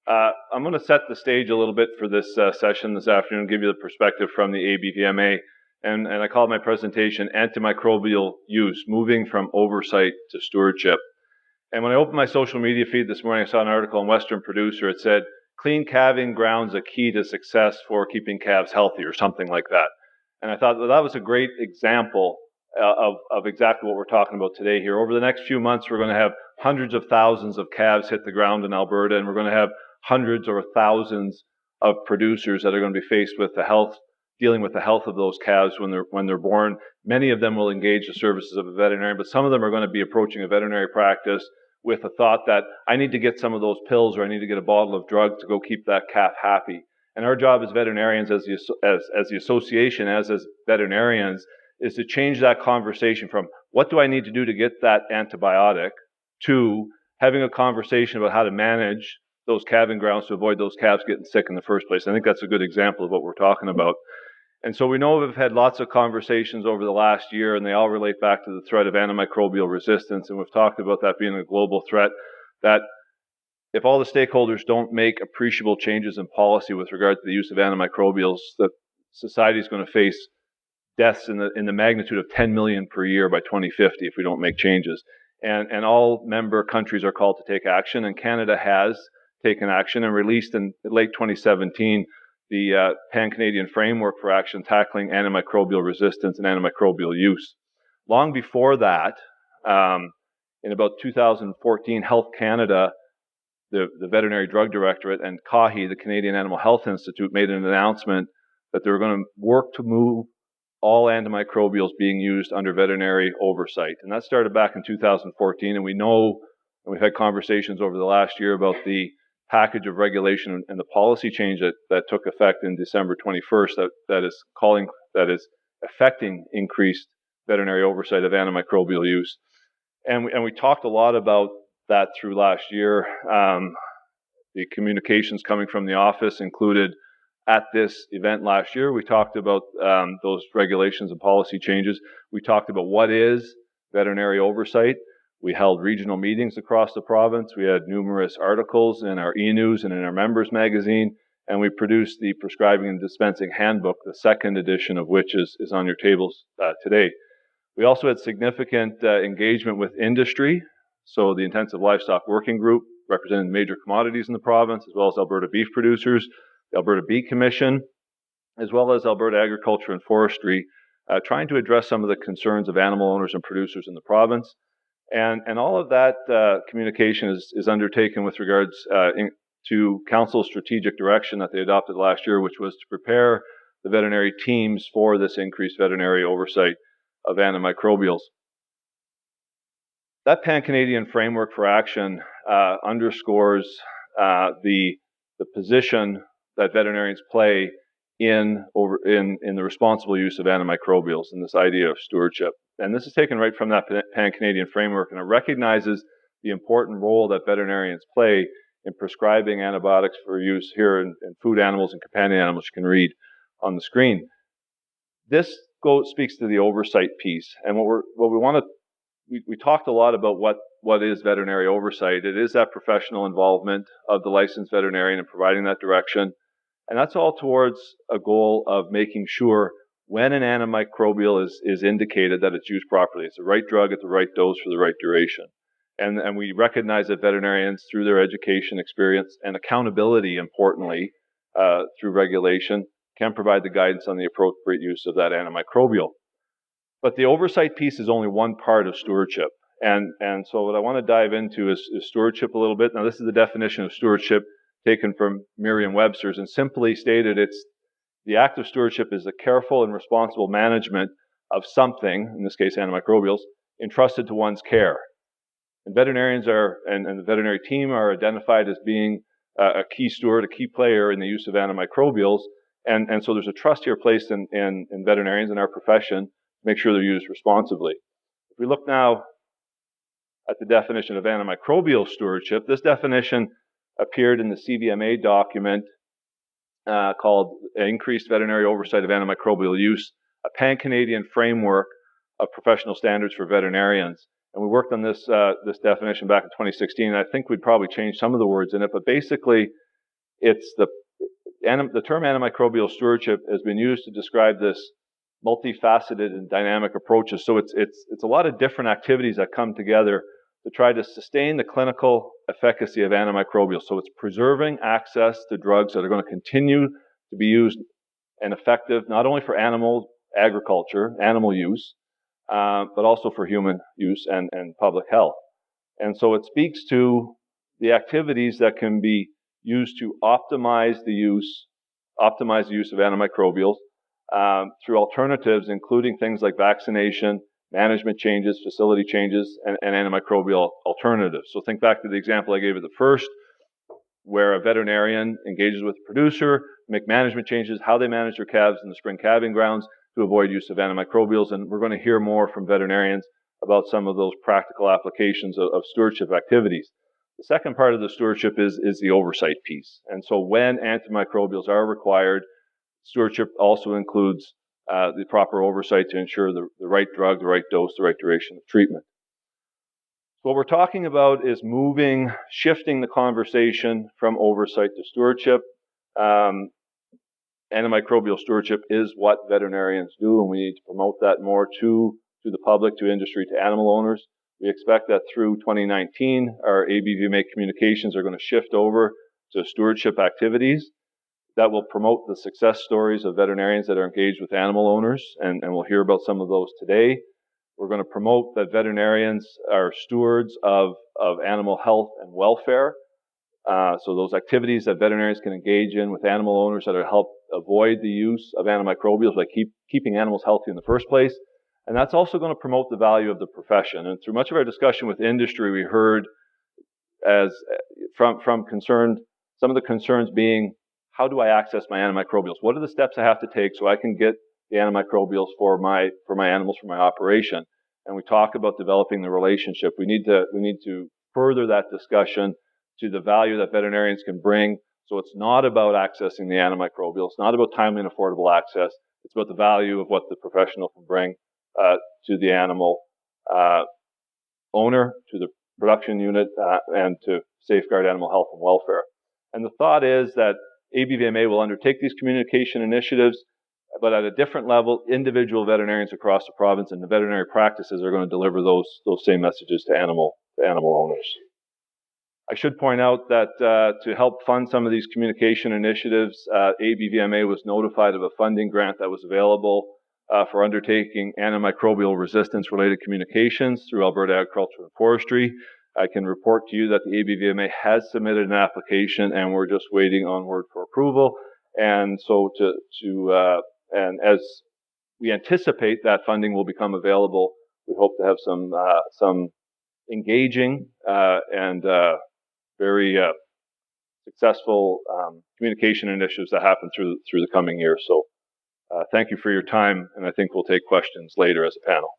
I'm going to set the stage a little bit for this session this afternoon, give you the perspective from the ABVMA, and I call my presentation Antimicrobial Use, Moving from Oversight to Stewardship. And when I opened my social media feed this morning, I saw an article in Western Producer. It said, clean calving grounds a key to success for keeping calves healthy, or something like that. And I thought, well, that was a great example of exactly what we're talking about today here. Over the next few months, we're going to have hundreds of thousands of calves hit the ground in Alberta, and we're going to have hundreds or thousands of producers that are going to be faced with dealing with the health of those calves when they're born. Many of them will engage the services of a veterinarian, but some of them are going to be approaching a veterinary practice with the thought that I need to get some of those pills, or I need to get a bottle of drug to go keep that calf happy. And our job as veterinarians, as the association, as veterinarians, is to change that conversation from what do I need to do to get that antibiotic to having a conversation about how to manage those calving grounds to avoid those calves getting sick in the first place. I think that's a good example of what we're talking about. And so we know we've had lots of conversations over the last year, and they all relate back to the threat of antimicrobial resistance. And we've talked about that being a global threat, that if all the stakeholders don't make appreciable changes in policy with regard to the use of antimicrobials, that society is going to face deaths in the magnitude of 10 million per year by 2050 if we don't make changes. And all member countries are called to take action, and Canada has taken action and released in late 2017 the Pan-Canadian Framework for Action Tackling Antimicrobial Resistance and Antimicrobial Use. Long before that, in about 2014, Health Canada, the Veterinary Drug Directorate, and CAHI, the Canadian Animal Health Institute, made an announcement that they were going to work to move all antimicrobials being used under veterinary oversight. And that started back in 2014, and we know, and we've had conversations over the last year about the package of regulation and the policy change that took effect in December 21st that is affecting increased veterinary oversight of antimicrobial use. And we talked a lot about that through last year. The communications coming from the office included, at this event last year, we talked about those regulations and policy changes. We talked about what is veterinary oversight. We held regional meetings across the province. We had numerous articles in our e-news and in our members magazine, and we produced the Prescribing and Dispensing Handbook, the second edition of which is on your tables today. We also had significant engagement with industry. So the Intensive Livestock Working Group represented major commodities in the province, as well as Alberta beef producers, the Alberta Bee Commission, as well as Alberta Agriculture and Forestry, trying to address some of the concerns of animal owners and producers in the province. And all of that communication is undertaken with regards to Council's strategic direction that they adopted last year, which was to prepare the veterinary teams for this increased veterinary oversight of antimicrobials. That Pan-Canadian Framework for Action underscores the position that veterinarians play in the responsible use of antimicrobials and this idea of stewardship. And this is taken right from that Pan-Canadian Framework, and it recognizes the important role that veterinarians play in prescribing antibiotics for use here in food animals and companion animals. You can read on the screen. This speaks to the oversight piece, and we talked a lot about what is veterinary oversight. It is that professional involvement of the licensed veterinarian in providing that direction, and that's all towards a goal of making sure when an antimicrobial is indicated that it's used properly. It's the right drug at the right dose for the right duration. And we recognize that veterinarians, through their education, experience, and accountability, importantly, through regulation, can provide the guidance on the appropriate use of that antimicrobial. But the oversight piece is only one part of stewardship. And so what I want to dive into is stewardship a little bit. Now, this is the definition of stewardship taken from Merriam-Webster's, and simply stated, it's the act of stewardship is the careful and responsible management of something, in this case antimicrobials, entrusted to one's care. And veterinarians and the veterinary team are identified as being a key steward, a key player in the use of antimicrobials. And so there's a trust here placed in veterinarians in our profession to make sure they're used responsibly. If we look now at the definition of antimicrobial stewardship, this definition appeared in the CVMA document called Increased Veterinary Oversight of Antimicrobial Use, a Pan-Canadian Framework of Professional Standards for Veterinarians. And we worked on this definition back in 2016, and I think we'd probably change some of the words in it, but basically it's the term antimicrobial stewardship has been used to describe this multifaceted and dynamic approaches. So it's a lot of different activities that come together to try to sustain the clinical efficacy of antimicrobials. So it's preserving access to drugs that are going to continue to be used and effective not only for animal agriculture, animal use, but also for human use and public health. And so it speaks to the activities that can be used to optimize the use of antimicrobials through alternatives, including things like vaccination, management changes, facility changes, and antimicrobial alternatives. So think back to the example I gave at the first, where a veterinarian engages with a producer, make management changes, how they manage their calves in the spring calving grounds to avoid use of antimicrobials. And we're going to hear more from veterinarians about some of those practical applications of stewardship activities. The second part of the stewardship is the oversight piece. And so when antimicrobials are required, stewardship also includes the proper oversight to ensure the right drug, the right dose, the right duration of treatment. So what we're talking about is shifting the conversation from oversight to stewardship. Antimicrobial stewardship is what veterinarians do, and we need to promote that more to the public, to industry, to animal owners. We expect that through 2019, our ABVMA communications are going to shift over to stewardship activities that will promote the success stories of veterinarians that are engaged with animal owners, and we'll hear about some of those today. We're going to promote that veterinarians are stewards of animal health and welfare. So those activities that veterinarians can engage in with animal owners that will help avoid the use of antimicrobials by keeping animals healthy in the first place. And that's also going to promote the value of the profession. And through much of our discussion with industry, we heard from some of the concerns being, how do I access my antimicrobials? What are the steps I have to take so I can get the antimicrobials for my animals, for my operation? And we talk about developing the relationship. We need to further that discussion to the value that veterinarians can bring. So it's not about accessing the antimicrobials. It's not about timely and affordable access. It's about the value of what the professional can bring to the animal owner, to the production unit, and to safeguard animal health and welfare. And the thought is that ABVMA will undertake these communication initiatives, but at a different level, individual veterinarians across the province and the veterinary practices are going to deliver those same messages to animal owners. I should point out that to help fund some of these communication initiatives, ABVMA was notified of a funding grant that was available for undertaking antimicrobial resistance-related communications through Alberta Agriculture and Forestry. I can report to you that the ABVMA has submitted an application, and we're just waiting on word for approval. And so and as we anticipate that funding will become available, we hope to have some engaging and very successful communication initiatives that happen through the coming years. So thank you for your time, and I think we'll take questions later as a panel.